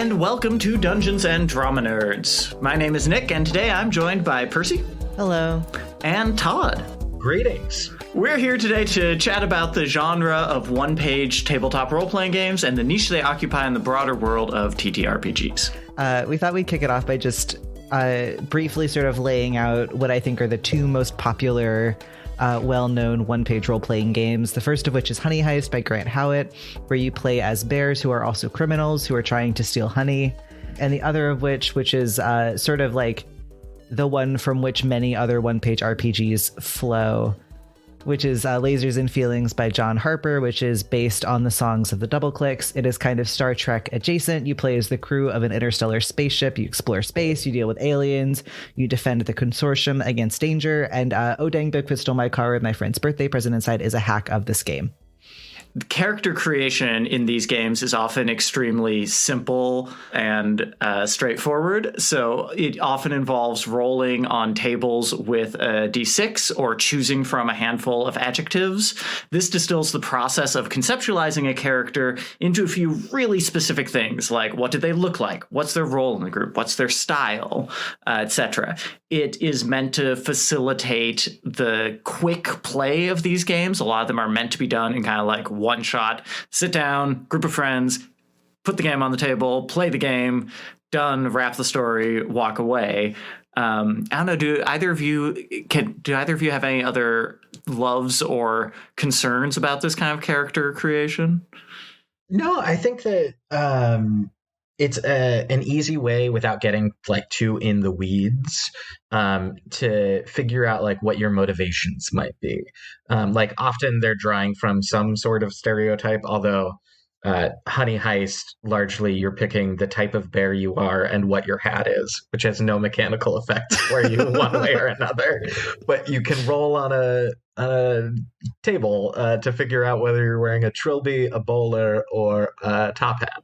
and welcome to Dungeons and Drama Nerds. My name is Nick, and today I'm joined by Percy. Hello. And Todd. Greetings. We're here today to chat about the genre of one-page tabletop role-playing games and the niche they occupy in the broader world of TTRPGs. We thought we'd kick it off by just briefly sort of laying out what I think are the two most popular well-known one-page role-playing games, the first of which is Honey Heist by Grant Howitt, where you play as bears who are also criminals who are trying to steal honey, and the other of which is sort of like the one from which many other one-page RPGs flow, which is Lasers and Feelings by John Harper, which is based on the songs of the Double Clicks. It is kind of Star Trek adjacent. You play as the crew of an interstellar spaceship. You explore space, you deal with aliens, you defend the consortium against danger, and Oh Dang Bigfoot Stole My Car with My Friend's Birthday Present Inside is a hack of this game. Character creation in these games is often extremely simple and straightforward. So it often involves rolling on tables with a d6 or choosing from a handful of adjectives. This distills the process of conceptualizing a character into a few really specific things, like what do they look like? What's their role in the group? What's their style, etc. It is meant to facilitate the quick play of these games. A lot of them are meant to be done in kind of like one shot, sit down, group of friends, put the game on the table, play the game, done, wrap the story, walk away. I don't know, do either of you have any other loves or concerns about this kind of character creation? No, I think that it's an easy way without getting like too in the weeds to figure out like what your motivations might be. Like often they're drawing from some sort of stereotype, although Honey Heist, largely you're picking the type of bear you are and what your hat is, which has no mechanical effect for you one way or another. But you can roll on a table to figure out whether you're wearing a trilby, a bowler, or a top hat.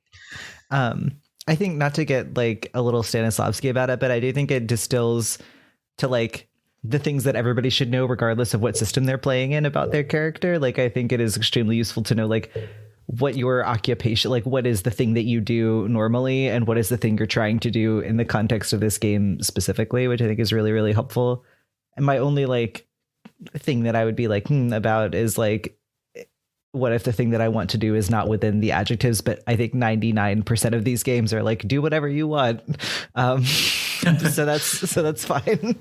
I think, not to get like a little Stanislavski about it, but I do think it distills to like the things that everybody should know regardless of what system they're playing in about their character. Like, I think it is extremely useful to know like what your occupation, like what is the thing that you do normally and what is the thing you're trying to do in the context of this game specifically, which I think is really, really helpful. And my only like thing that I would be like about is like, what if the thing that I want to do is not within the adjectives? But I think 99% of these games are like, do whatever you want. So that's fine.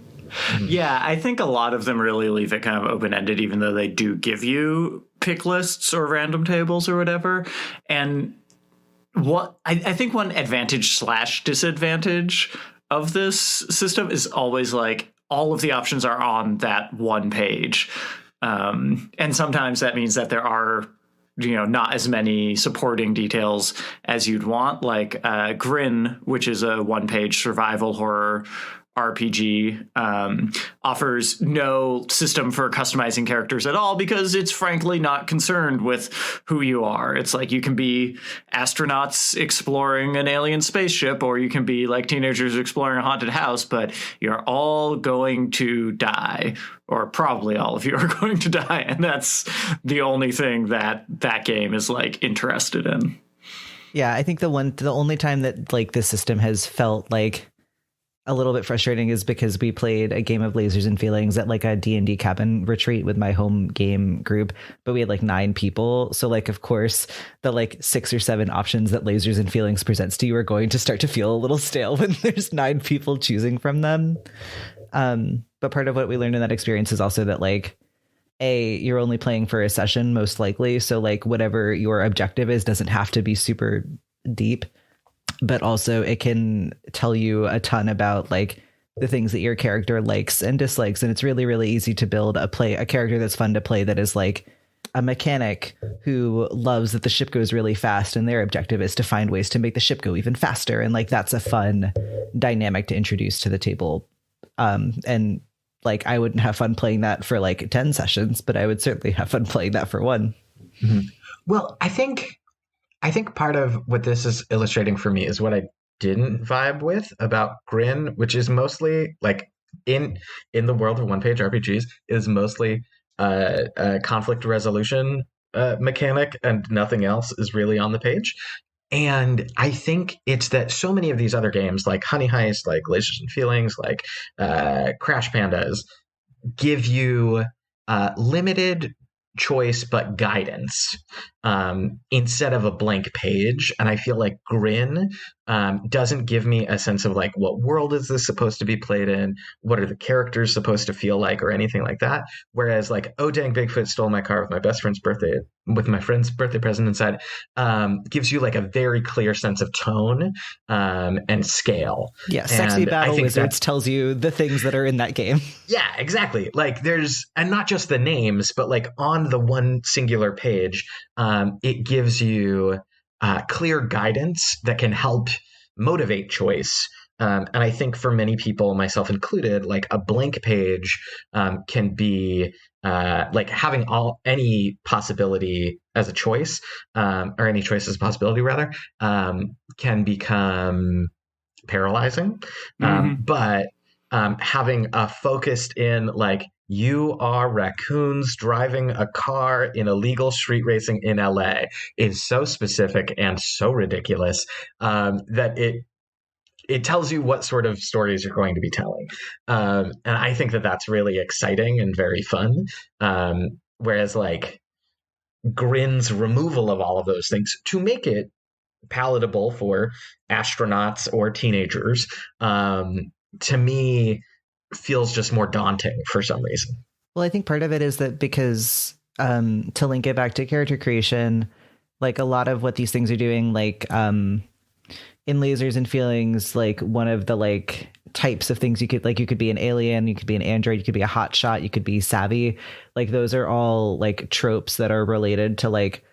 Yeah, I think a lot of them really leave it kind of open-ended, even though they do give you pick lists or random tables or whatever. And what I think one advantage / disadvantage of this system is always like all of the options are on that one page. And sometimes that means that there are, not as many supporting details as you'd want, like Grin, which is a one-page survival horror RPG, offers no system for customizing characters at all because it's frankly not concerned with who you are. It's like you can be astronauts exploring an alien spaceship, or you can be like teenagers exploring a haunted house, but you're all going to die, or probably all of you are going to die. And that's the only thing that game is like interested in. Yeah, I think the only time that like the system has felt like a little bit frustrating is because we played a game of Lasers and Feelings at like a D&D cabin retreat with my home game group, but we had like 9 people. So like, of course, the like 6 or 7 options that Lasers and Feelings presents to you are going to start to feel a little stale when there's 9 people choosing from them. But part of what we learned in that experience is also that like, you're only playing for a session most likely. So like whatever your objective is doesn't have to be super deep. But also it can tell you a ton about like the things that your character likes and dislikes. And it's really, really easy to build a character that's fun to play, that is like a mechanic who loves that the ship goes really fast and their objective is to find ways to make the ship go even faster. And like, that's a fun dynamic to introduce to the table. And like, I wouldn't have fun playing that for like 10 sessions, but I would certainly have fun playing that for one. Mm-hmm. Well, I think part of what this is illustrating for me is what I didn't vibe with about Grin, which is mostly like in the world of one-page RPGs is mostly a conflict resolution mechanic, and nothing else is really on the page. And I think it's that so many of these other games, like Honey Heist, like Lasers and Feelings, like Crash Pandas, give you limited choice but guidance instead of a blank page. And I feel like Grin doesn't give me a sense of like, what world is this supposed to be played in? What are the characters supposed to feel like, or anything like that? Whereas like, oh dang, Bigfoot stole my car with my best friend's birthday, with my friend's birthday present inside, gives you like a very clear sense of tone and scale. Yeah, Sexy And Battle Wizards tells you the things that are in that game. Yeah, exactly. Like there's, and not just the names, but like on the one singular page, it gives you clear guidance that can help motivate choice. And I think for many people, myself included, like a blank page can be like having any possibility as a choice, or any choice as a possibility rather, can become paralyzing. But having a focused in like, you are raccoons driving a car in illegal street racing in LA is so specific and so ridiculous that it tells you what sort of stories you're going to be telling. And I think that that's really exciting and very fun. Whereas like Grin's removal of all of those things to make it palatable for astronauts or teenagers, to me feels just more daunting for some reason. Well, I think part of it is that because to link it back to character creation, like a lot of what these things are doing, like in Lasers and Feelings, like one of the like types of things you could be an alien, you could be an android, you could be a hotshot, you could be savvy. Like those are all like tropes that are related to like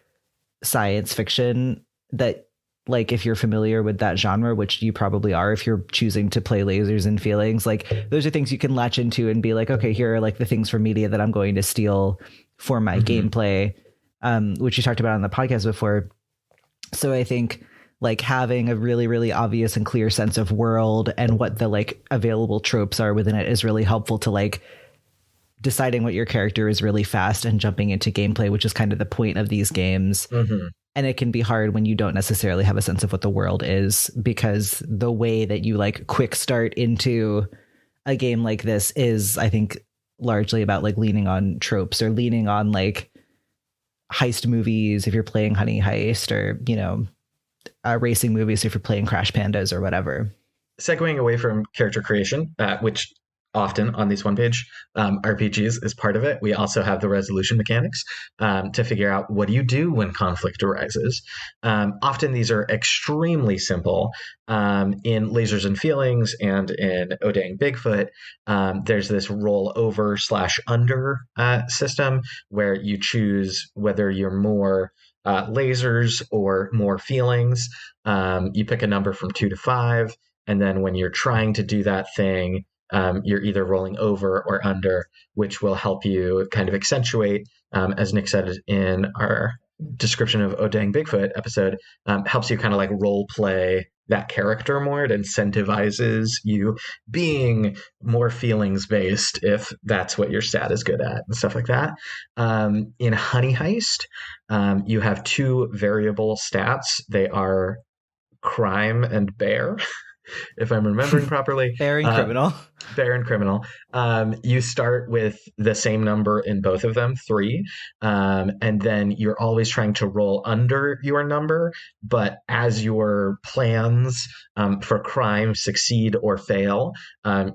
science fiction that, like, if you're familiar with that genre, which you probably are if you're choosing to play Lasers and Feelings, like those are things you can latch into and be like, okay, here are like the things from media that I'm going to steal for my gameplay, which you talked about on the podcast before. So I think like having a really, really obvious and clear sense of world and what the like available tropes are within it is really helpful to like deciding what your character is really fast and jumping into gameplay, which is kind of the point of these games. And it can be hard when you don't necessarily have a sense of what the world is, because the way that you like quick start into a game like this is, I think, largely about like leaning on tropes or leaning on like heist movies if you're playing Honey Heist, or, you know, racing movies if you're playing Crash Pandas or whatever. Segueing away from character creation, which often on these one-page RPGs is part of it, we also have the resolution mechanics to figure out what do you do when conflict arises. Often these are extremely simple. In Lasers and Feelings and in Oh Dang Bigfoot, there's this roll over / under system where you choose whether you're more lasers or more feelings. You pick a number from 2 to 5, and then when you're trying to do that thing, you're either rolling over or under, which will help you kind of accentuate, as Nick said in our description of Oh Dang Bigfoot episode, helps you kind of like role play that character more. It incentivizes you being more feelings based if that's what your stat is good at and stuff like that. In Honey Heist, you have 2 variable stats. They are crime and bear. If I'm remembering properly. Bear and criminal. Bear and criminal. You start with the same number in both of them, 3. And then you're always trying to roll under your number. But as your plans for crime succeed or fail,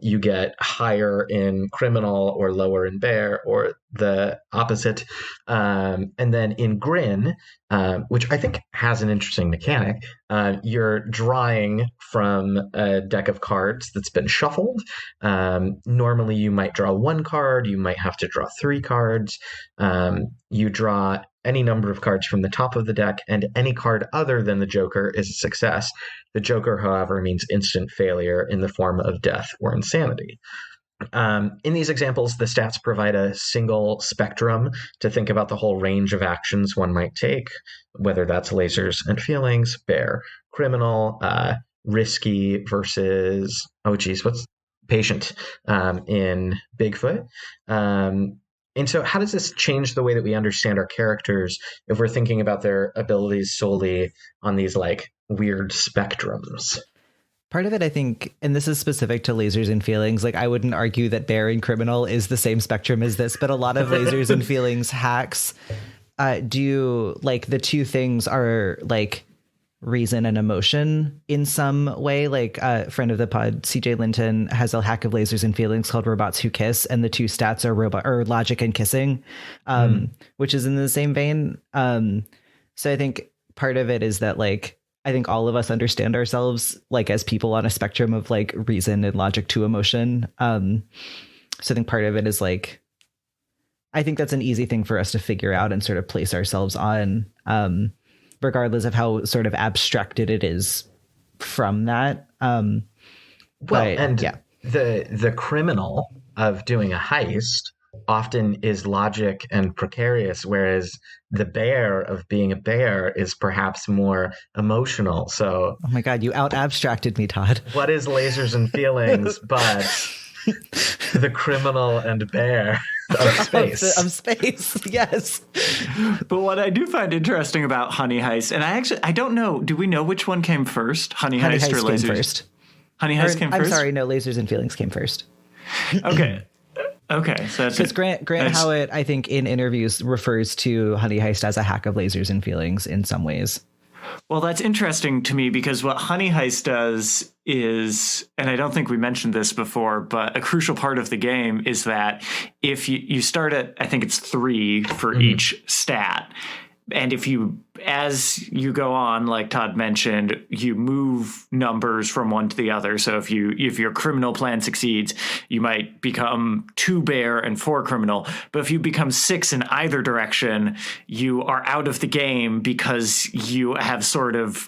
you get higher in criminal or lower in bear, or the opposite. And then in Grin, which I think has an interesting mechanic, you're drawing from a deck of cards that's been shuffled. Normally you might draw 1 card, you might have to draw 3 cards. You draw any number of cards from the top of the deck, and any card other than the Joker is a success. The Joker, however, means instant failure in the form of death or insanity. In these examples, the stats provide a single spectrum to think about the whole range of actions one might take, whether that's Lasers and Feelings, bear, criminal, risky versus, what's patient in Bigfoot. And so how does this change the way that we understand our characters if we're thinking about their abilities solely on these like weird spectrums? Part of it, I think, and this is specific to lasers and feelings, like I wouldn't argue that bear and criminal is the same spectrum as this, but a lot of lasers and feelings hacks do like the two things are like reason and emotion in some way. Like a friend of the pod, CJ Linton, has a hack of lasers and feelings called Robots Who Kiss, and the two stats are logic and kissing, which is in the same vein. So I think part of it is that like I think all of us understand ourselves like as people on a spectrum of like reason and logic to emotion. So I think part of it is like I think that's an easy thing for us to figure out and sort of place ourselves on. Regardless of how sort of abstracted it is from that. The criminal of doing a heist often is logic and precarious, whereas the bear of being a bear is perhaps more emotional. So, oh my God, you out abstracted me, Todd. What is lasers and feelings but the criminal and bear of space? Of space, yes. But what I do find interesting about Honey Heist, and I don't know, do we know which one came first? Honey Heist or Lasers? Came first. Honey Heist came first? I'm sorry, no, Lasers and Feelings came first. Okay. Okay, so that's because Grant Howitt, I think, in interviews refers to Honey Heist as a hack of lasers and feelings in some ways. Well, that's interesting to me because what Honey Heist does is, and I don't think we mentioned this before, but a crucial part of the game is that if you start at, I think it's 3 for each stat. And if you, as you go on, like Todd mentioned, you move numbers from one to the other. So if your criminal plan succeeds, you might become 2 bear and 4 criminal. But if you become 6 in either direction, you are out of the game because you have sort of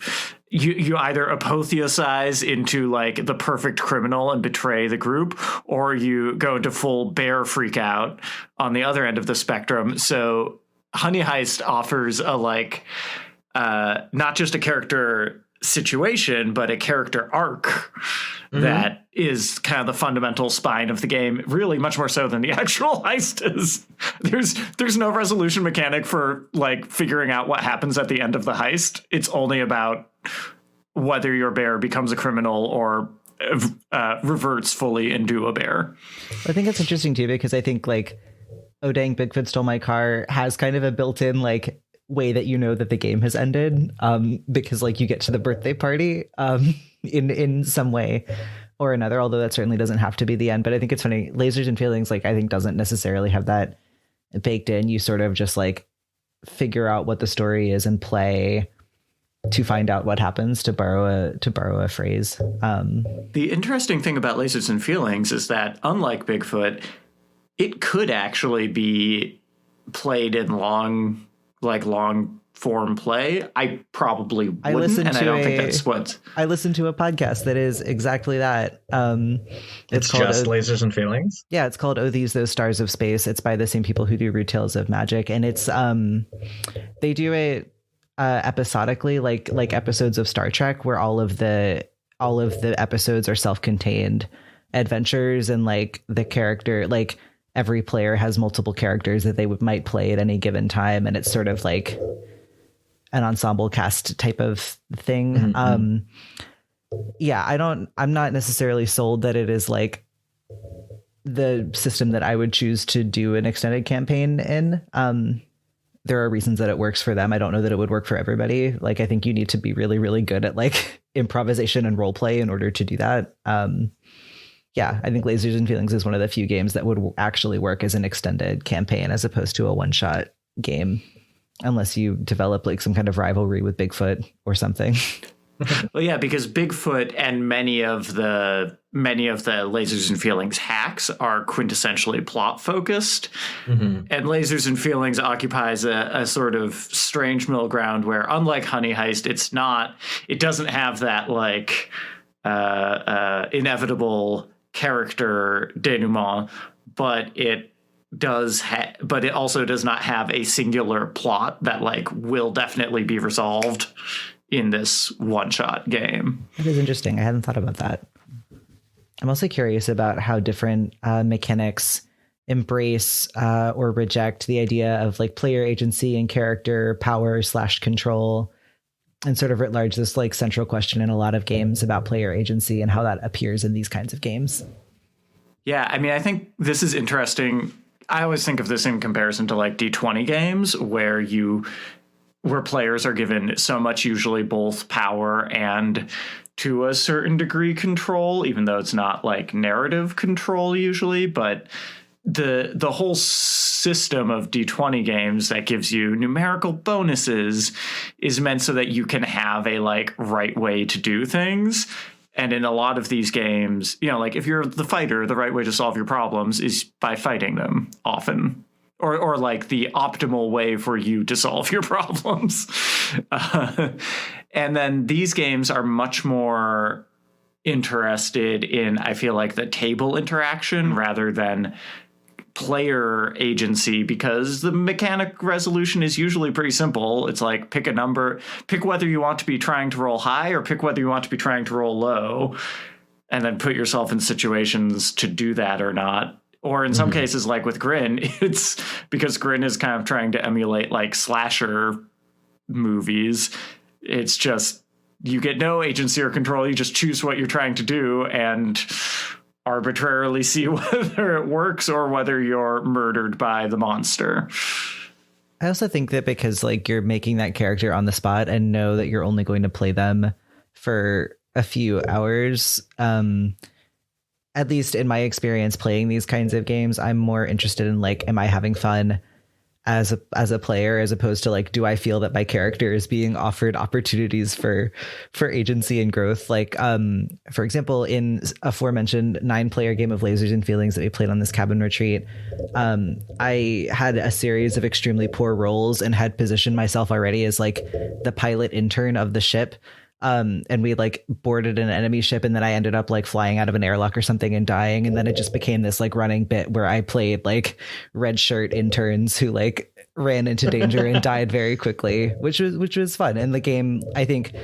you either apotheosize into like the perfect criminal and betray the group, or you go into full bear freak out on the other end of the spectrum. So Honey Heist offers a like not just a character situation, but a character arc that is kind of the fundamental spine of the game, really much more so than the actual heist is. There's no resolution mechanic for like figuring out what happens at the end of the heist. It's only about whether your bear becomes a criminal or reverts fully into a bear. I think it's interesting too, because I think like, oh dang, Bigfoot stole my car has kind of a built-in like way that you know that the game has ended, because like you get to the birthday party in some way or another, although that certainly doesn't have to be the end. But I think it's funny, Lasers and Feelings, like I think doesn't necessarily have that baked in. You sort of just like figure out what the story is and play to find out what happens, to borrow a phrase. The interesting thing about Lasers and Feelings is that unlike Bigfoot, it could actually be played in long form play. I probably wouldn't, and I don't think that's what... I listened to a podcast that is exactly that. It's called just Lasers and Feelings? Yeah, it's called Oh These Those Stars of Space. It's by the same people who do Rude Tales of Magic, and it's they do it episodically, like episodes of Star Trek, where all of the episodes are self-contained adventures, and like the character, like every player has multiple characters that they might play at any given time, and it's sort of like an ensemble cast type of thing. I'm not necessarily sold that it is like the system that I would choose to do an extended campaign in. There are reasons that it works for them. I don't know that it would work for everybody. Like, I think you need to be really, really good at like improvisation and role play in order to do that. I think Lasers and Feelings is one of the few games that would actually work as an extended campaign as opposed to a one-shot game, unless you develop like some kind of rivalry with Bigfoot or something. Well, yeah, because Bigfoot and many of the Lasers and Feelings hacks are quintessentially plot focused, and Lasers and Feelings occupies a sort of strange middle ground where, unlike Honey Heist, it doesn't have that like inevitable character denouement, but it also does not have a singular plot that like will definitely be resolved in this one-shot game. That is interesting. I hadn't thought about that. I'm also curious about how different mechanics embrace or reject the idea of like player agency and character power / control, and sort of writ large this like central question in a lot of games about player agency and how that appears in these kinds of games. Yeah, I mean, I think this is interesting. I always think of this in comparison to like D20 games where players are given so much, usually both power and to a certain degree control, even though it's not like narrative control usually, but the whole system of D20 games that gives you numerical bonuses is meant so that you can have a like right way to do things. And in a lot of these games, you know, like if you're the fighter, the right way to solve your problems is by fighting them often, or like the optimal way for you to solve your problems. And then these games are much more interested in, I feel like, the table interaction rather than player agency, because the mechanic resolution is usually pretty simple. It's like pick a number, pick whether you want to be trying to roll high or pick whether you want to be trying to roll low, and then put yourself in situations to do that or not. Or in some cases, like with Grin, it's because Grin is kind of trying to emulate like slasher movies. It's just you get no agency or control. You just choose what you're trying to do and arbitrarily see whether it works or whether you're murdered by the monster. I also think that because like you're making that character on the spot and know that you're only going to play them for a few hours, at least in my experience playing these kinds of games, I'm more interested in like, am I having fun as a player, as opposed to like, do I feel that my character is being offered opportunities for agency and growth? Like, for example, in aforementioned 9-player game of Lasers and Feelings that we played on this cabin retreat, I had a series of extremely poor rolls and had positioned myself already as like the pilot intern of the ship. And we like boarded an enemy ship, and then I ended up like flying out of an airlock or something and dying. And then it just became this like running bit where I played like red shirt interns who like ran into danger and died very quickly, which was fun. And the game, I think,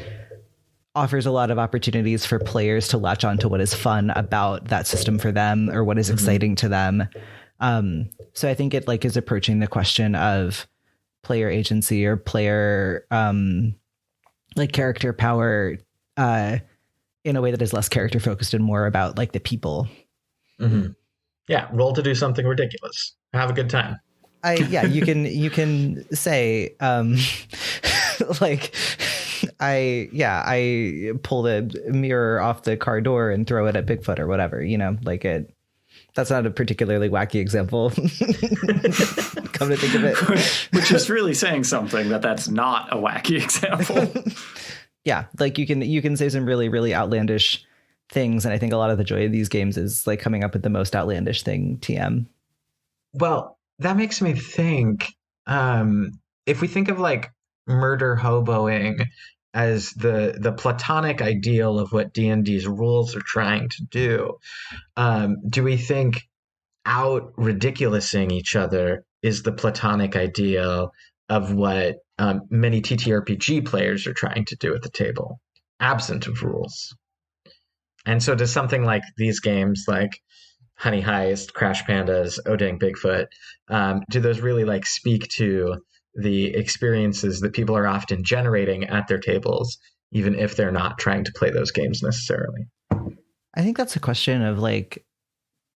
offers a lot of opportunities for players to latch on to what is fun about that system for them or what is exciting to them. So I think it like is approaching the question of player agency or player, like character power in a way that is less character focused and more about like the people. Yeah, roll to do something ridiculous. Have a good time. You can say like I pull the mirror off the car door and throw it at Bigfoot or whatever, you know, like it. That's not a particularly wacky example. Come to think of it. Which is really saying something that's not a wacky example. Yeah, like you can say some really, really outlandish things. And I think a lot of the joy of these games is like coming up with the most outlandish thing, TM. Well, that makes me think, if we think of like murder hoboing as the platonic ideal of what D&D's rules are trying to do we think out ridiculousing each other is the platonic ideal of what many TTRPG players are trying to do at the table, absent of rules? And so does something like these games like Honey Heist, Crash Pandas, Oh Dang Bigfoot, do those really like speak to the experiences that people are often generating at their tables, even if they're not trying to play those games necessarily? I think that's a question of like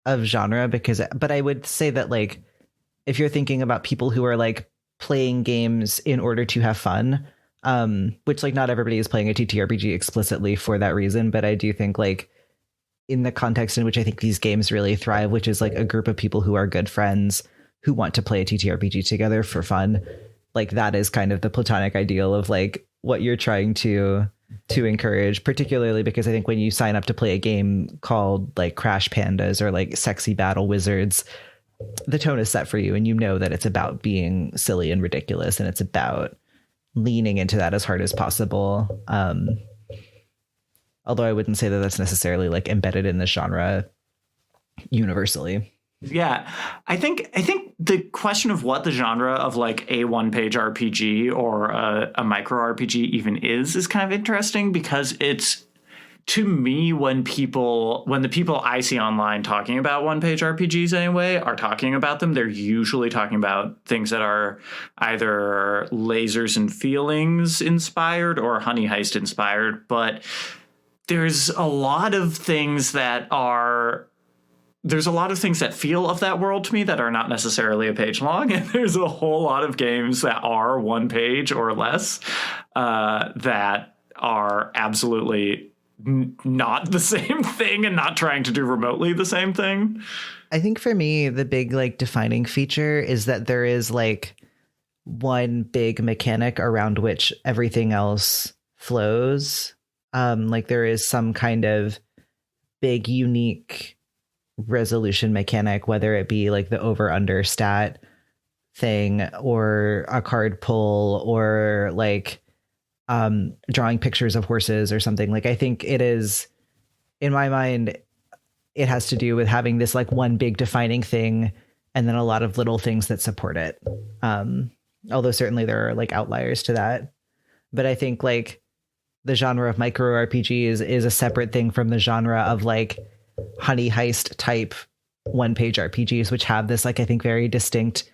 of genre, but I would say that like if you're thinking about people who are like playing games in order to have fun, which like not everybody is playing a TTRPG explicitly for that reason, but I do think like in the context in which I think these games really thrive, which is like a group of people who are good friends who want to play a TTRPG together for fun, like that is kind of the platonic ideal of like what you're trying to encourage, particularly because I think when you sign up to play a game called like Crash Pandas or like Sexy Battle Wizards, the tone is set for you and you know that it's about being silly and ridiculous and it's about leaning into that as hard as possible. Although I wouldn't say that that's necessarily like embedded in the genre universally. Yeah, I think the question of what the genre of like a one-page RPG or a micro RPG even is kind of interesting, because it's to me, when the people I see online talking about one-page RPGs anyway are talking about them, they're usually talking about things that are either Lasers and Feelings inspired or Honey Heist inspired. But there's a lot of things that feel of that world to me that are not necessarily a page long, and there's a whole lot of games that are 1 page or less that are absolutely not the same thing and not trying to do remotely the same thing. I think for me, the big like defining feature is that there is like one big mechanic around which everything else flows. Like there is some kind of big unique resolution mechanic, whether it be like the over under stat thing or a card pull or like drawing pictures of horses or something. Like I think it is, in my mind, it has to do with having this like one big defining thing and then a lot of little things that support it. Although certainly there are like outliers to that, but I think like the genre of micro RPGs is a separate thing from the genre of like Honey Heist type 1 page RPGs, which have this like I think very distinct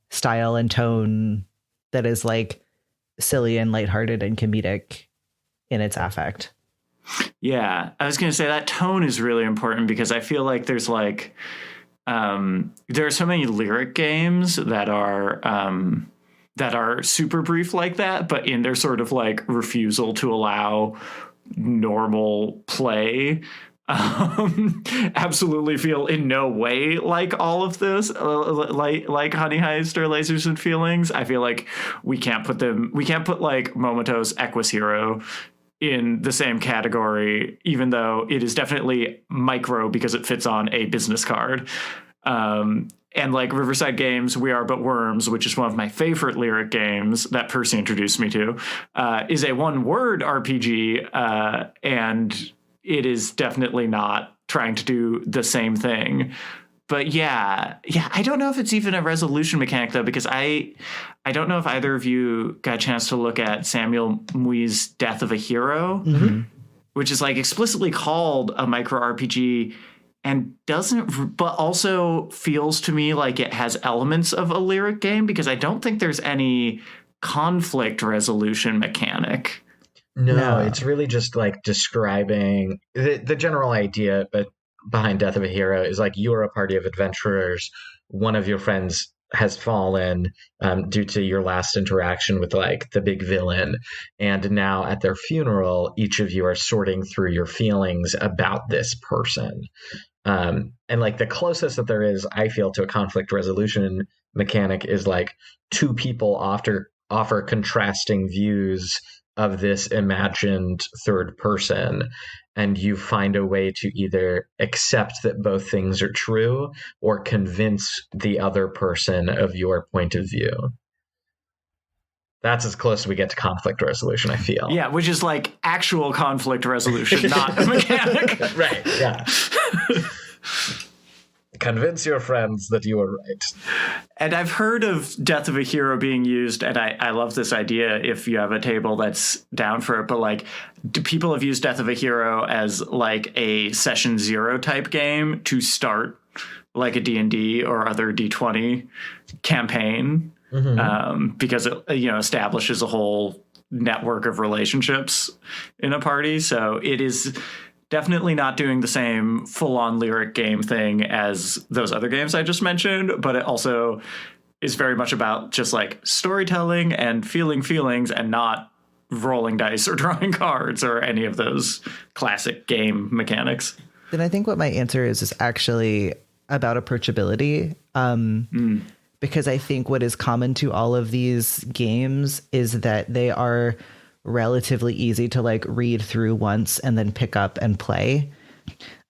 style and tone that is like silly and lighthearted and comedic in its affect. Yeah, I was going to say that tone is really important because I feel like there's like there are so many lyric games that are super brief like that, but in their sort of like refusal to allow normal play absolutely feel in no way like all of this, like Honey Heist or Lasers and Feelings. I feel like we can't put like Momoto's Equus Hero in the same category, even though it is definitely micro because it fits on a business card. And like Riverside Games' We Are But Worms, which is one of my favorite lyric games that Percy introduced me to, is a 1-word RPG, and it is definitely not trying to do the same thing. But yeah, I don't know if it's even a resolution mechanic though, because I don't know if either of you got a chance to look at Samuel Mui's Death of a Hero, which is like explicitly called a micro RPG and but also feels to me like it has elements of a lyric game, because I don't think there's any conflict resolution mechanic. No, it's really just like describing the general idea, but behind Death of a Hero is like you're a party of adventurers. One of your friends has fallen due to your last interaction with like the big villain. And now at their funeral, each of you are sorting through your feelings about this person. And like the closest that there is, I feel, to a conflict resolution mechanic is like two people offer contrasting views of this imagined third person, and you find a way to either accept that both things are true or convince the other person of your point of view. That's as close as we get to conflict resolution, I feel. Yeah, which is like actual conflict resolution, not a mechanic. Right, yeah. Convince your friends that you are right. And I've heard of Death of a Hero being used, and I love this idea if you have a table that's down for it, but like people have used Death of a Hero as like a session 0 type game to start like a D&D or other D20 campaign, because it establishes a whole network of relationships in a party. So it is definitely not doing the same full-on lyric game thing as those other games I just mentioned, but it also is very much about just like storytelling and feeling feelings and not rolling dice or drawing cards or any of those classic game mechanics. Then I think what my answer is actually about approachability. Because I think what is common to all of these games is that they are relatively easy to like read through once and then pick up and play.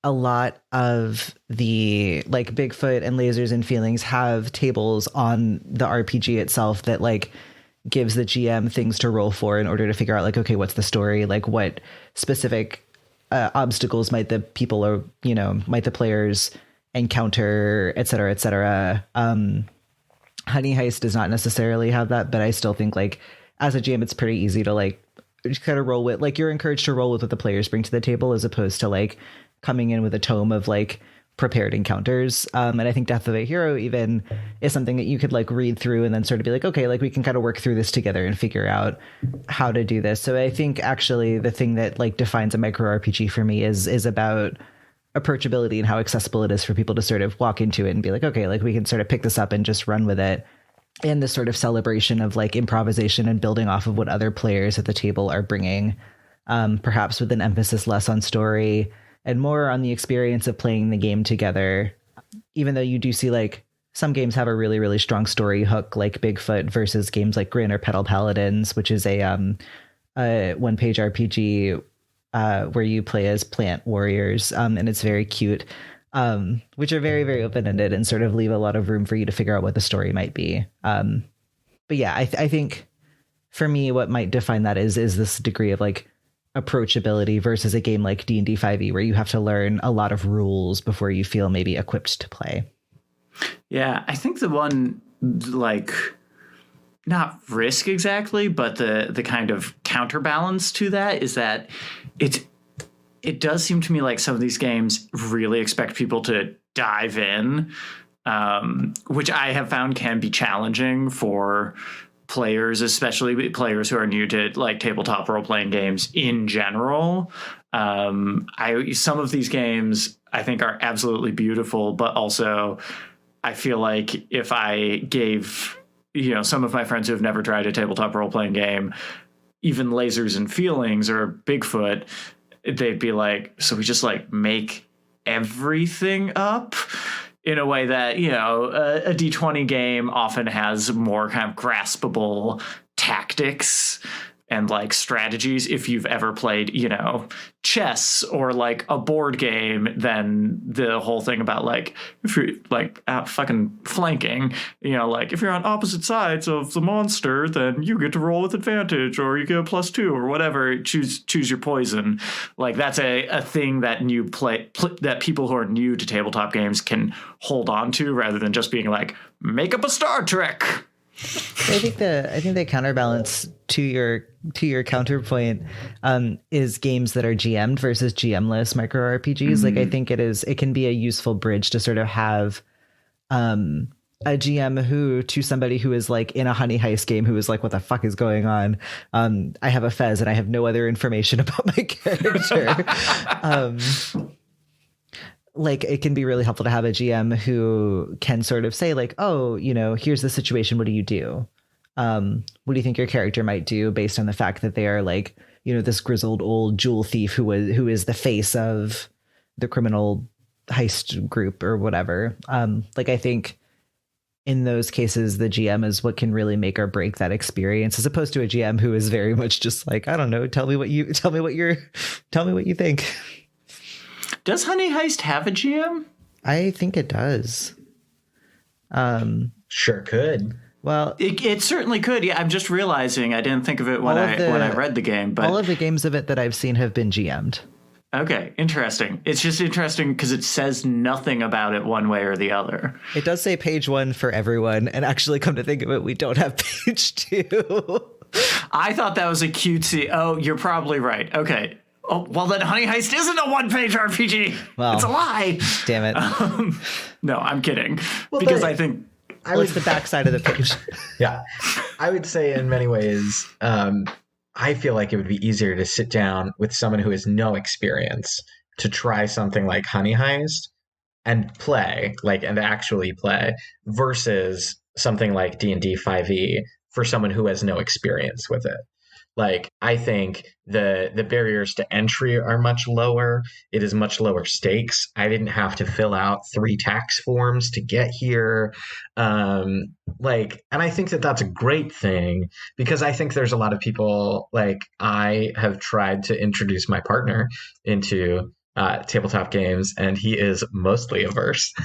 A lot of the like Bigfoot and Lasers and Feelings have tables on the RPG itself that like gives the GM things to roll for in order to figure out like, okay, what's the story? Like what specific obstacles might the people or, might the players encounter, et cetera, et cetera. Honey Heist does not necessarily have that, but I still think like as a GM, it's pretty easy to like kind of roll with, like, you're encouraged to roll with what the players bring to the table as opposed to like coming in with a tome of like prepared encounters. And I think Death of a Hero even is something that you could like read through and then sort of be like, okay, like we can kind of work through this together and figure out how to do this. So I think actually the thing that like defines a micro RPG for me is about approachability and how accessible it is for people to sort of walk into it and be like, okay, like we can sort of pick this up and just run with it. And this sort of celebration of like improvisation and building off of what other players at the table are bringing, perhaps with an emphasis less on story and more on the experience of playing the game together. Even though you do see like some games have a really, really strong story hook, like Bigfoot, versus games like Grin or Petal Paladins, which is a one-page RPG where you play as plant warriors, and it's very cute, which are very, very open-ended and sort of leave a lot of room for you to figure out what the story might be. But yeah, I think for me, what might define that is this degree of like approachability versus a game like D&D 5e where you have to learn a lot of rules before you feel maybe equipped to play. Yeah, I think the one, like, not risk exactly, but the kind of counterbalance to that is that it does seem to me like some of these games really expect people to dive in, which I have found can be challenging for players, especially players who are new to like tabletop role-playing games in general. Some of these games I think are absolutely beautiful, but also I feel like if I gave, some of my friends who have never tried a tabletop role-playing game, even Lasers and Feelings or Bigfoot, they'd be like, so we just like make everything up in a way that, a D20 game often has more kind of graspable tactics and like strategies. If you've ever played, chess or like a board game, then the whole thing about like, if you're like out fucking flanking, like if you're on opposite sides of the monster, then you get to roll with advantage or you get a +2 or whatever, choose your poison. Like that's a thing that that people who are new to tabletop games can hold on to rather than just being like, make up a Star Trek. I think the counterbalance to your counterpoint is games that are GM'd versus GM-less micro RPGs. Mm-hmm. Like I think it can be a useful bridge to sort of have a GM who, to somebody who is like in a Honey Heist game, who is like, what the fuck is going on? I have a fez and I have no other information about my character. Like it can be really helpful to have a GM who can sort of say like, oh, here's the situation. What do you do? What do you think your character might do based on the fact that they are like, this grizzled old jewel thief who is the face of the criminal heist group or whatever. Like I think in those cases, the GM is what can really make or break that experience, as opposed to a GM who is very much just like, I don't know, tell me what you think. Does Honey Heist have a GM? I think it does. Sure could. Well, it certainly could. Yeah, I'm just realizing I didn't think of it when I read the game. But all of the games of it that I've seen have been GM'd. Okay, interesting. It's just interesting because it says nothing about it one way or the other. It does say page 1 for everyone, and actually, come to think of it, we don't have page 2. I thought that was a cutesy. Oh, you're probably right. Okay. Oh, well, then Honey Heist isn't a one-page RPG. Well, it's a lie. Damn it. No, I'm kidding. Well, because I think... It's the backside of the page. Yeah. I would say in many ways, I feel like it would be easier to sit down with someone who has no experience to try something like Honey Heist and play, and actually play, versus something like D&D 5e for someone who has no experience with it. Like, I think the barriers to entry are much lower. It is much lower stakes. I didn't have to fill out 3 tax forms to get here. And I think that that's a great thing, because I think there's a lot of people, like I have tried to introduce my partner into tabletop games, and he is mostly averse.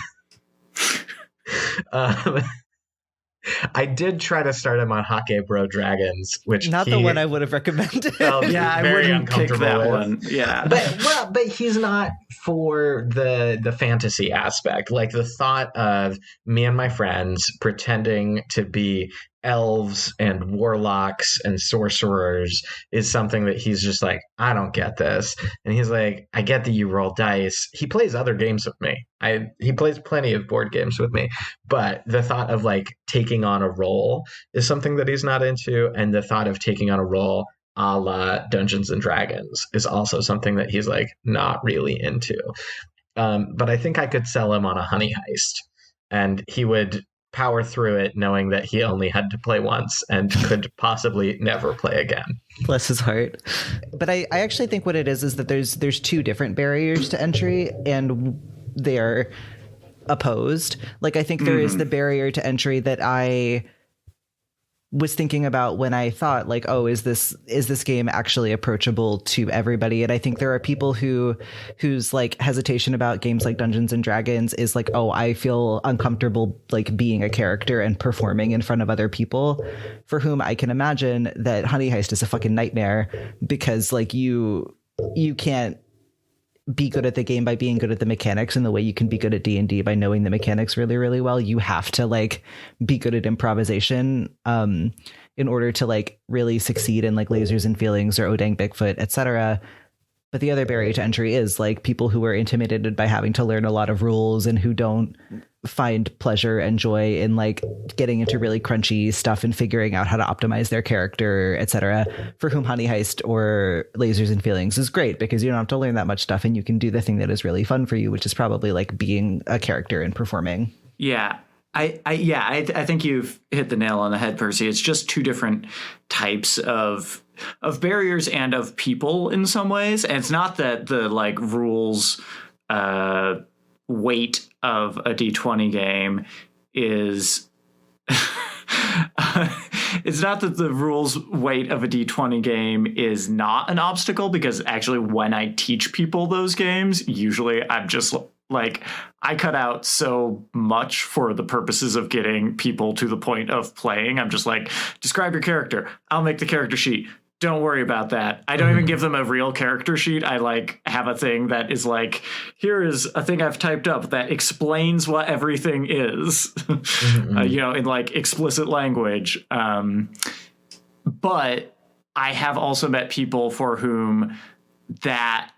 I did try to start him on Hake Bro Dragons, which not the one I would have recommended. Yeah, I wouldn't pick that one. Yeah, but he's not for the fantasy aspect. Like the thought of me and my friends pretending to be elves and warlocks and sorcerers is something that he's just like, I don't get this. And he's like, I get that you roll dice. He plays other games with me. He plays plenty of board games with me, but the thought of like taking on a role is something that he's not into, and the thought of taking on a role a la Dungeons and Dragons is also something that he's like not really into. But I think I could sell him on a honey heist, and he would power through it knowing that he only had to play once and could possibly never play again. Bless his heart. But I actually think what it is that there's two different barriers to entry, and they are opposed. Like, I think there is the barrier to entry that I was thinking about when I thought like, oh, is this game actually approachable to everybody? And I think there are people whose like hesitation about games like Dungeons and Dragons is like, oh, I feel uncomfortable like being a character and performing in front of other people, for whom I can imagine that Honey Heist is a fucking nightmare, because like you can't be good at the game by being good at the mechanics in the way you can be good at D&D by knowing the mechanics really, really well. You have to like be good at improvisation in order to like really succeed in like Lasers and Feelings or Oh Dang Bigfoot, etc. But the other barrier to entry is like people who are intimidated by having to learn a lot of rules and who don't find pleasure and joy in like getting into really crunchy stuff and figuring out how to optimize their character, etc., for whom Honey Heist or Lasers and Feelings is great, because you don't have to learn that much stuff and you can do the thing that is really fun for you, which is probably like being a character and performing. Yeah. I think you've hit the nail on the head, Percy. It's just two different types of barriers and of people in some ways. And it's not that the like rules weight of a D20 game is it's not that the rules weight of a D20 game is not an obstacle, because actually when I teach people those games, usually I'm just like, I cut out so much for the purposes of getting people to the point of playing. I'm just like, describe your character. I'll make the character sheet. Don't worry about that. I don't even give them a real character sheet. I like have a thing that is like, here is a thing I've typed up that explains what everything is, in like explicit language. But I have also met people for whom that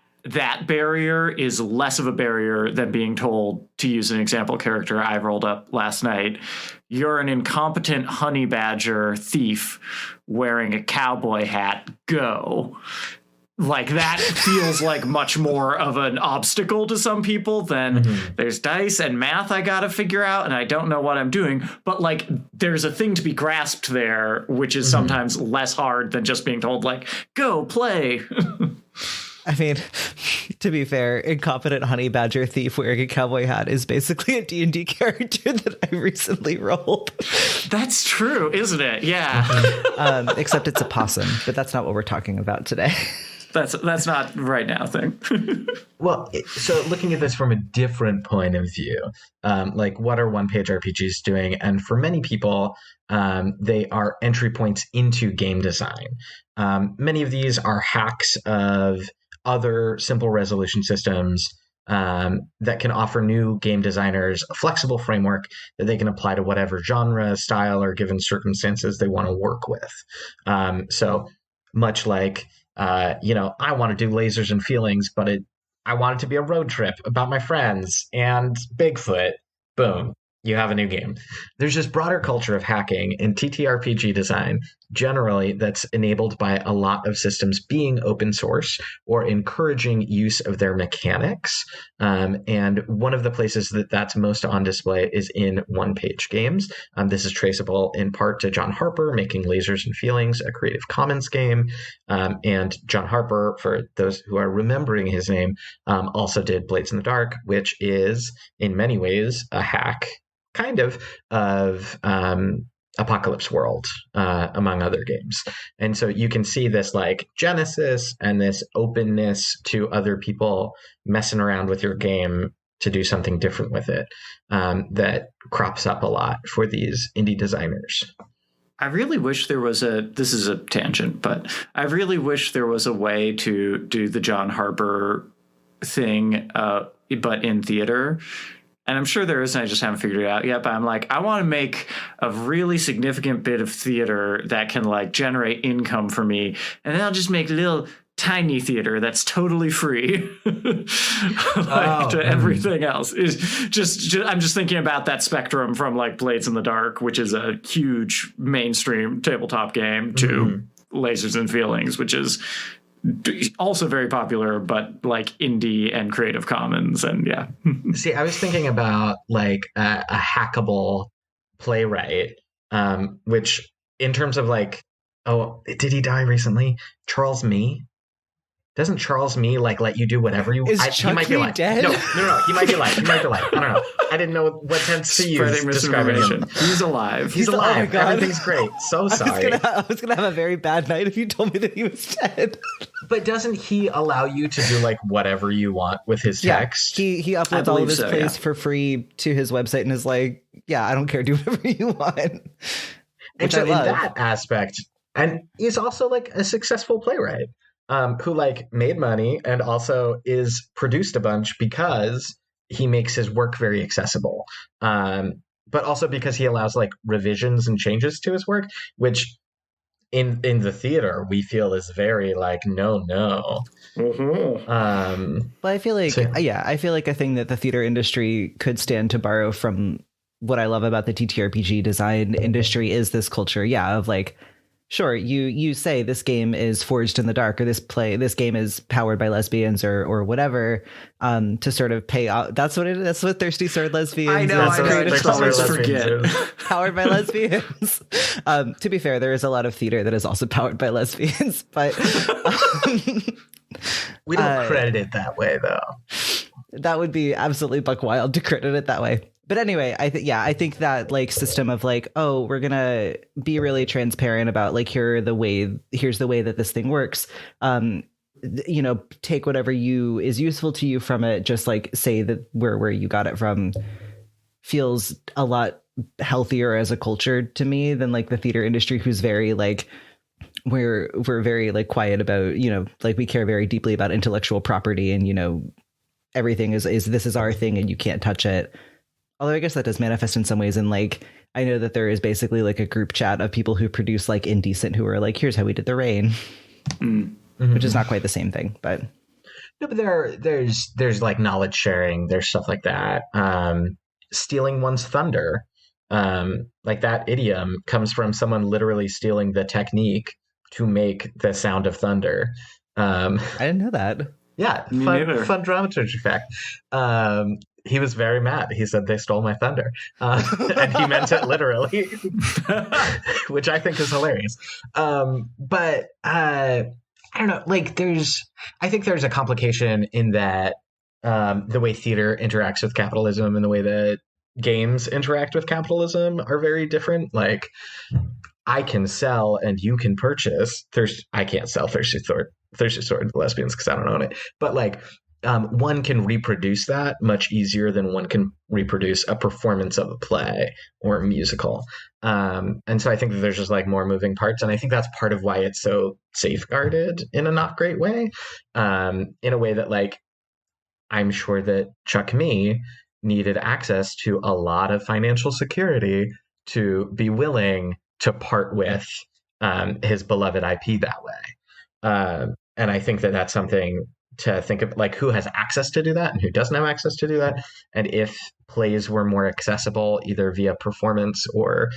barrier is less of a barrier than being told, to use an example character I rolled up last night, you're an incompetent honey badger thief wearing a cowboy hat, go. Like, that feels like much more of an obstacle to some people than there's dice and math I gotta figure out and I don't know what I'm doing. But like, there's a thing to be grasped there, which is sometimes less hard than just being told like, go play. I mean, to be fair, incompetent honey badger thief wearing a cowboy hat is basically a D&D character that I recently rolled. That's true, isn't it? Yeah. Except it's a possum, but that's not what we're talking about today. That's not right now thing. Well, so looking at this from a different point of view, like what are one-page RPGs doing? And for many people, they are entry points into game design. Many of these are hacks of other simple resolution systems that can offer new game designers a flexible framework that they can apply to whatever genre, style, or given circumstances they want to work with. So much like, I want to do Lasers and Feelings, but I want it to be a road trip about my friends and Bigfoot. Boom. You have a new game. There's this broader culture of hacking in TTRPG design generally that's enabled by a lot of systems being open source or encouraging use of their mechanics. And one of the places that that's most on display is in one-page games. This is traceable in part to John Harper making Lasers and Feelings, a Creative Commons game. And John Harper, for those who are remembering his name, also did Blades in the Dark, which is in many ways a hack kind of Apocalypse World, among other games. And so you can see this like genesis and this openness to other people messing around with your game to do something different with it, that crops up a lot for these indie designers. I really wish there was this is a tangent, but I really wish there was a way to do the John Harper thing, but in theater. And I'm sure there is, and I just haven't figured it out yet, but I'm like, I want to make a really significant bit of theater that can like generate income for me. And then I'll just make little tiny theater that's totally free. Everything else is just I'm just thinking about that spectrum from like Blades in the Dark, which is a huge mainstream tabletop game, to Lasers and Feelings, which is also very popular, but like indie and Creative Commons. And yeah. See, I was thinking about like a hackable playwright, which in terms of like, oh, did he die recently? Charles Mee? Doesn't Charles Mee like let you do whatever you want? He might be alive. Dead? No. He might be alive. I don't know. I didn't know what tense to use describing him. He's alive. He's alive. Oh, everything's great. So sorry. I was gonna have a very bad night if you told me that he was dead. But doesn't he allow you to do like whatever you want with his text? He uploads all of his plays for free to his website and is like, yeah, I don't care, do whatever you want. And so in that aspect, and he's also like a successful playwright. Who like made money and also is produced a bunch because he makes his work very accessible. But also because he allows like revisions and changes to his work, which in the theater we feel is very like no. But I feel like I feel like a thing that the theater industry could stand to borrow from what I love about the TTRPG design industry is this culture, of like, sure, you say this game is forged in the dark, or this game is powered by lesbians or whatever, to sort of pay off. That's what Thirsty Sword Lesbians. I know. I always forget. Powered by lesbians. To be fair, there is a lot of theater that is also powered by lesbians, but we don't credit it that way, though. That would be absolutely buck wild to credit it that way. But anyway, I think that like system of like, oh, we're gonna be really transparent about like here's the way that this thing works. Take whatever is useful to you from it. Just like say that where you got it from feels a lot healthier as a culture to me than like the theater industry, who's very like we're very like quiet about, like we care very deeply about intellectual property and everything is this is our thing and you can't touch it. Although I guess that does manifest in some ways. And like, I know that there is basically like a group chat of people who produce like Indecent who are like, here's how we did The Rain, which is not quite the same thing, but. No, but there's like knowledge sharing. There's stuff like that. Stealing one's thunder. Like that idiom comes from someone literally stealing the technique to make the sound of thunder. I didn't know that. Yeah. Fun dramaturgy fact. He was very mad. He said they stole my thunder. And he meant it literally, which I think is hilarious. But I don't know, like I think there's a complication in that the way theater interacts with capitalism and the way that games interact with capitalism are very different. Like I can sell and you can purchase. I can't sell Thirsty Sword to lesbians because I don't own it. But like, one can reproduce that much easier than one can reproduce a performance of a play or a musical. And so I think that there's just like more moving parts. And I think that's part of why it's so safeguarded in a not great way. In a way that like, I'm sure that Chuck Mee needed access to a lot of financial security to be willing to part with his beloved IP that way. And I think that that's something to think of, like who has access to do that and who doesn't have access to do that. And if plays were more accessible, either via performance or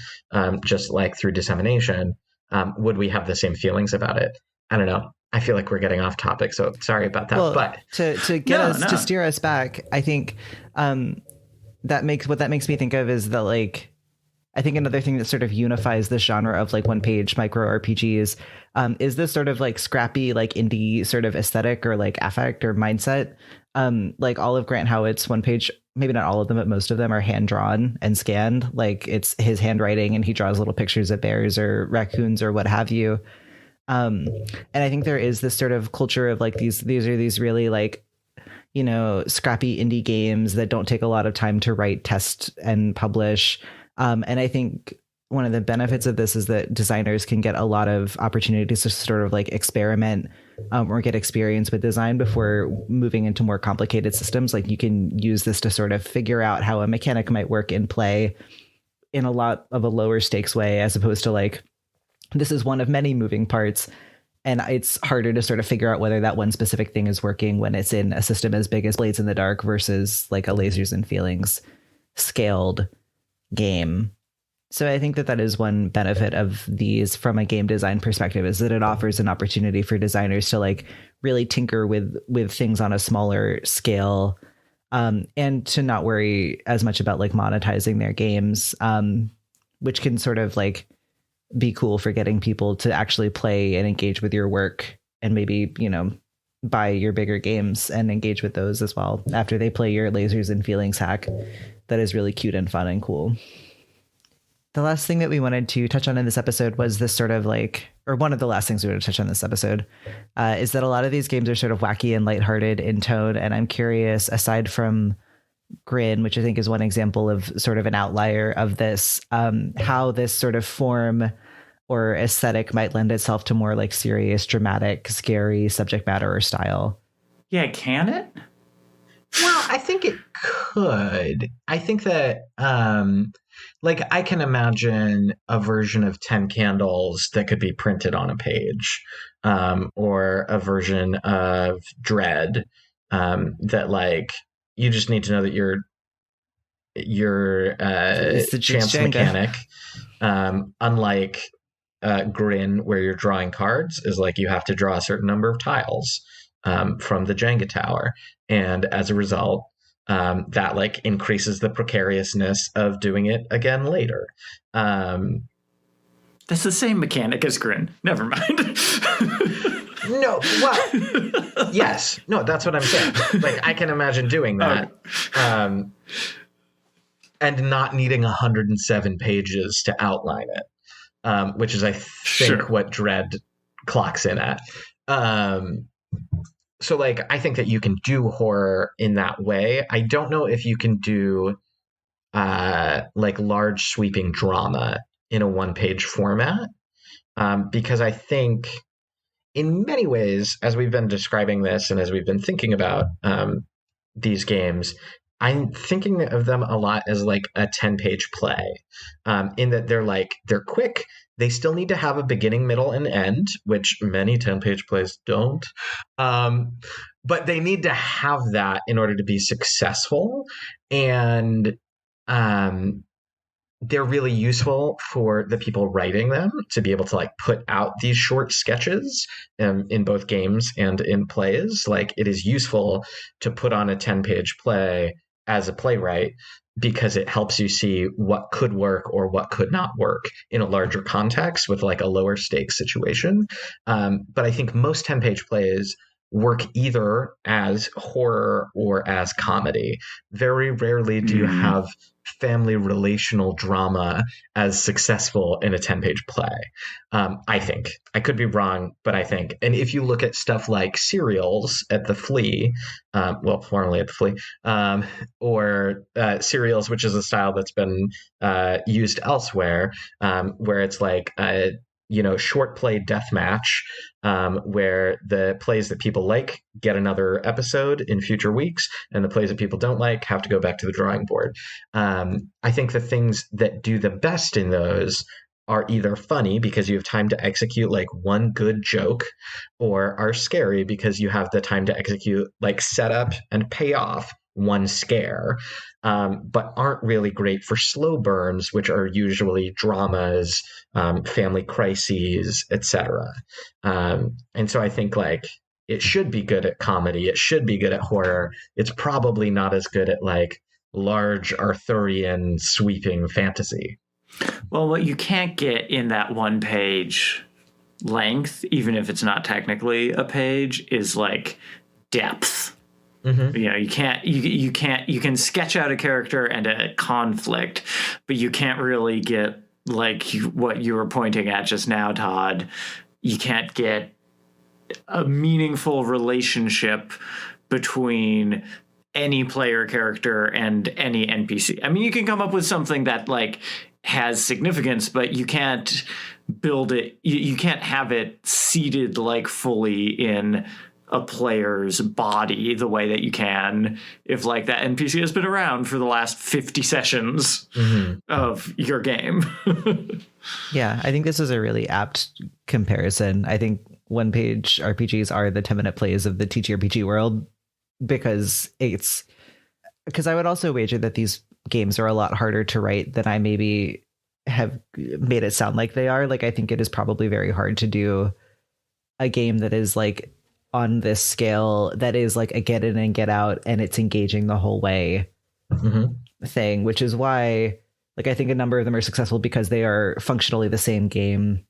just like through dissemination, would we have the same feelings about it? I don't know. I feel like we're getting off topic, so sorry about that. Well, but to steer us back, I think that makes me think of is that like, I think another thing that sort of unifies this genre of like one-page micro RPGs is this sort of like scrappy, like indie sort of aesthetic or like affect or mindset. Like all of Grant Howitt's one-page, maybe not all of them, but most of them are hand-drawn and scanned. Like it's his handwriting and he draws little pictures of bears or raccoons or what have you. And I think there is this sort of culture of like these are these really like, scrappy indie games that don't take a lot of time to write, test, and publish. And I think one of the benefits of this is that designers can get a lot of opportunities to sort of like experiment or get experience with design before moving into more complicated systems. Like you can use this to sort of figure out how a mechanic might work in play in a lot of a lower stakes way, as opposed to like, this is one of many moving parts. And it's harder to sort of figure out whether that one specific thing is working when it's in a system as big as Blades in the Dark versus like a Lasers and Feelings scaled game. So I think that is one benefit of these from a game design perspective, is that it offers an opportunity for designers to like really tinker with things on a smaller scale, and to not worry as much about like monetizing their games, which can sort of like be cool for getting people to actually play and engage with your work, and maybe, you know, buy your bigger games and engage with those as well after they play your Lasers and Feelings hack. That is really cute and fun and cool. The last thing that we wanted to touch on in this episode was this sort of like, or one of the last things we wanted to touch on this episode, is that a lot of these games are sort of wacky and lighthearted in tone. And I'm curious, aside from Grin, which I think is one example of sort of an outlier of this, how this sort of form or aesthetic might lend itself to more like serious, dramatic, scary subject matter or style. Yeah, can it? Well, I think it could. I think that, like, I can imagine a version of 10 Candles that could be printed on a page, or a version of Dread, that, like, you just need to know that you're chance mechanic, unlike Grin, where you're drawing cards, is like you have to draw a certain number of tiles from the Jenga tower, and as a result, that like increases the precariousness of doing it again later. That's the same mechanic as Grin. Never mind. No, well, yes, no, that's what I'm saying. Like, I can imagine doing that, and not needing 107 pages to outline it, which is, I think, what Dread clocks in at. So, like, I think that you can do horror in that way. I don't know if you can do, like, large sweeping drama in a one-page format, because I think, in many ways, as we've been describing this and as we've been thinking about these games, I'm thinking of them a lot as like a 10-page play, in that they're quick. They still need to have a beginning, middle, and end, which many 10-page plays don't. But they need to have that in order to be successful. And they're really useful for the people writing them to be able to like put out these short sketches in both games and in plays. Like, it is useful to put on a 10-page play as a playwright, because it helps you see what could work or what could not work in a larger context with like a lower stakes situation. But I think most 10-page plays work either as horror or as comedy. Very rarely do you have family relational drama as successful in a 10-page play. I think. I could be wrong, but I think. And if you look at stuff like Serials at the Flea, well, formerly at the Flea, or Serials, which is a style that's been used elsewhere, where it's like a short play deathmatch, where the plays that people like get another episode in future weeks, and the plays that people don't like have to go back to the drawing board. I think the things that do the best in those are either funny because you have time to execute like one good joke, or are scary because you have the time to execute like setup and payoff one scare, but aren't really great for slow burns, which are usually dramas, family crises, etc. And so I think like it should be good at comedy. It should be good at horror. It's probably not as good at like large Arthurian sweeping fantasy. Well, what you can't get in that one page length, even if it's not technically a page, is like depth. Mm-hmm. You can sketch out a character and a conflict, but you can't really get like what you were pointing at just now, Todd. You can't get a meaningful relationship between any player character and any NPC. I mean, you can come up with something that like has significance, but you can't build it. You can't have it seated like fully in a player's body the way that you can if like that NPC has been around for the last 50 sessions of your game. Yeah, I think this is a really apt comparison. I think one-page RPGs are the 10-minute plays of the TTRPG world because I would also wager that these games are a lot harder to write than I maybe have made it sound like they are. Like, I think it is probably very hard to do a game that is like on this scale, that is like a get in and get out and it's engaging the whole way thing, which is why like I think a number of them are successful because they are functionally the same game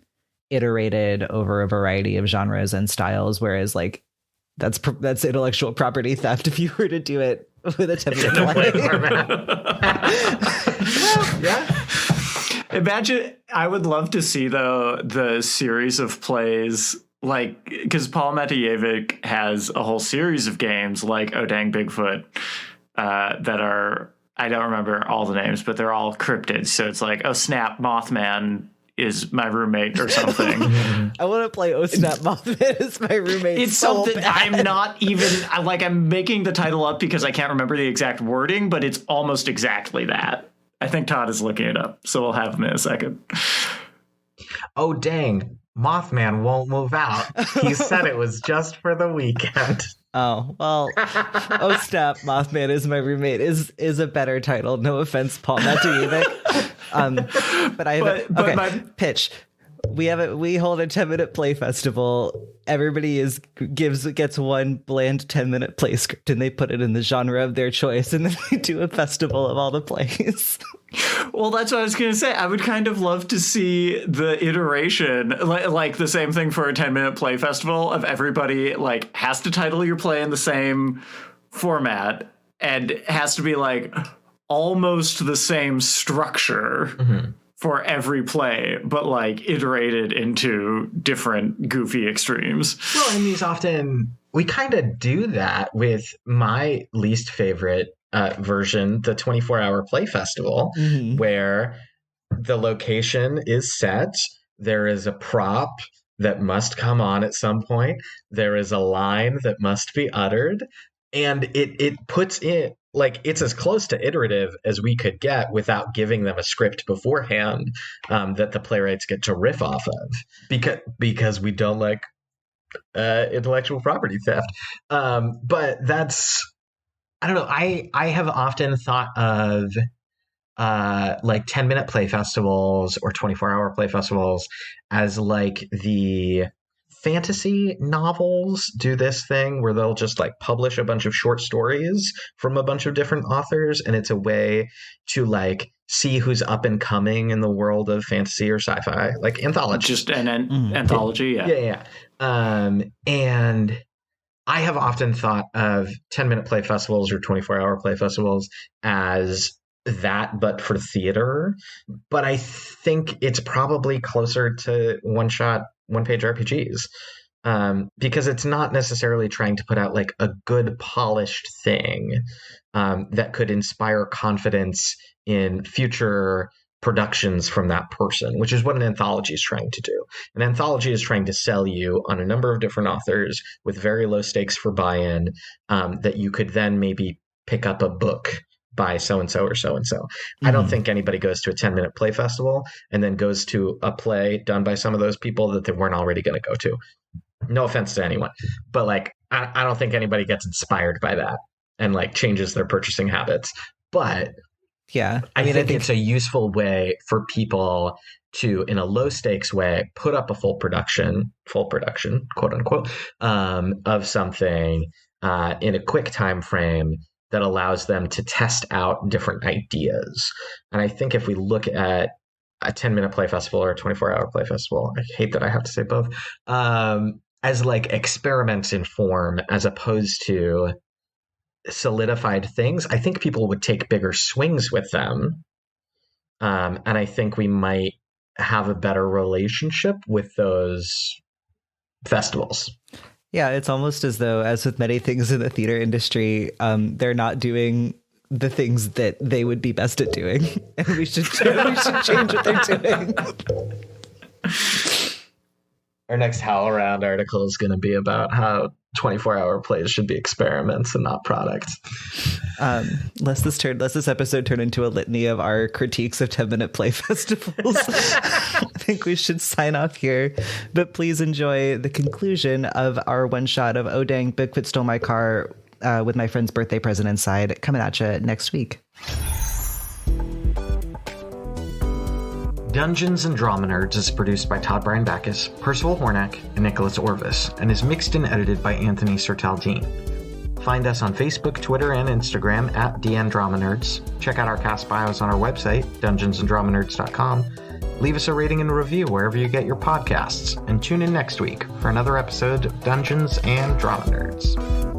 iterated over a variety of genres and styles, whereas like that's intellectual property theft if you were to do it with a 10-minute play. Yeah. Imagine, I would love to see though the series of plays, like, because Paul Matijevic has a whole series of games like Oh Dang Bigfoot that are, I don't remember all the names, but they're all cryptids. So it's like, oh snap, Mothman is my roommate or something. I want to play Oh Snap Mothman as my roommate. It's so something bad. I'm not even, I'm making the title up because I can't remember the exact wording, but it's almost exactly that. I think Todd is looking it up, so we'll have him in a second. Oh, dang. Mothman won't move out. He said it was just for the weekend. Oh, well, Oh Snap Mothman is my roommate is a better title. No offense, Paul Matijevic. But pitch. We hold a 10-minute play festival. Everybody gets one bland 10-minute play script and they put it in the genre of their choice, and then we do a festival of all the plays. Well, that's what I was going to say. I would kind of love to see the iteration, like the same thing for a 10-minute play festival of everybody like has to title your play in the same format and has to be like almost the same structure for every play, but like iterated into different goofy extremes. Well, and these often, we kind of do that with my least favorite version, the 24-hour play festival, where the location is set. There is a prop that must come on at some point. There is a line that must be uttered. And it puts it, like, it's as close to iterative as we could get without giving them a script beforehand that the playwrights get to riff off of, because we don't like intellectual property theft. But that's, I don't know. I have often thought of like 10-minute play festivals or 24-hour play festivals as like the fantasy novels do this thing where they'll just like publish a bunch of short stories from a bunch of different authors, and it's a way to like see who's up and coming in the world of fantasy or sci-fi, like anthology. Just an anthology, yeah. And I have often thought of 10-minute play festivals or 24-hour play festivals as that, but for theater. But I think it's probably closer to one-shot, one-page RPGs, because it's not necessarily trying to put out like a good polished thing that could inspire confidence in future productions from that person, which is what an anthology is trying to do. An anthology is trying to sell you on a number of different authors with very low stakes for buy-in, that you could then maybe pick up a book by so-and-so or so-and-so. I don't think anybody goes to a 10-minute play festival and then goes to a play done by some of those people that they weren't already going to go to. No offense to anyone, but like, I don't think anybody gets inspired by that and like changes their purchasing habits. But yeah, I think it's a useful way for people to, in a low stakes way, put up a full production, quote unquote, of something in a quick time frame that allows them to test out different ideas. And I think if we look at a 10-minute play festival or a 24-hour play festival, I hate that I have to say both, as like experiments in form as opposed to solidified things, I think people would take bigger swings with them. And I think we might have a better relationship with those festivals. Yeah, it's almost as though, as with many things in the theater industry, they're not doing the things that they would be best at doing, and we should change what they're doing. Our next Howl Around article is going to be about how 24-hour plays should be experiments and not products. Lest this episode turn into a litany of our critiques of 10-minute play festivals. I think we should sign off here, but please enjoy the conclusion of our one shot of Oh Dang, Bigfoot Stole My Car with my friend's birthday present inside, coming at you next week. Dungeons and Drama Nerds is produced by Todd Brian Backus, Percival Hornak, and Nicholas Orvis, and is mixed and edited by Anthony Sertel. Find us on Facebook, Twitter, and Instagram at DN Drama Nerds. Check out our cast bios on our website, dungeonsanddramanerds.com. Leave us a rating and review wherever you get your podcasts, and tune in next week for another episode of Dungeons and Drama Nerds.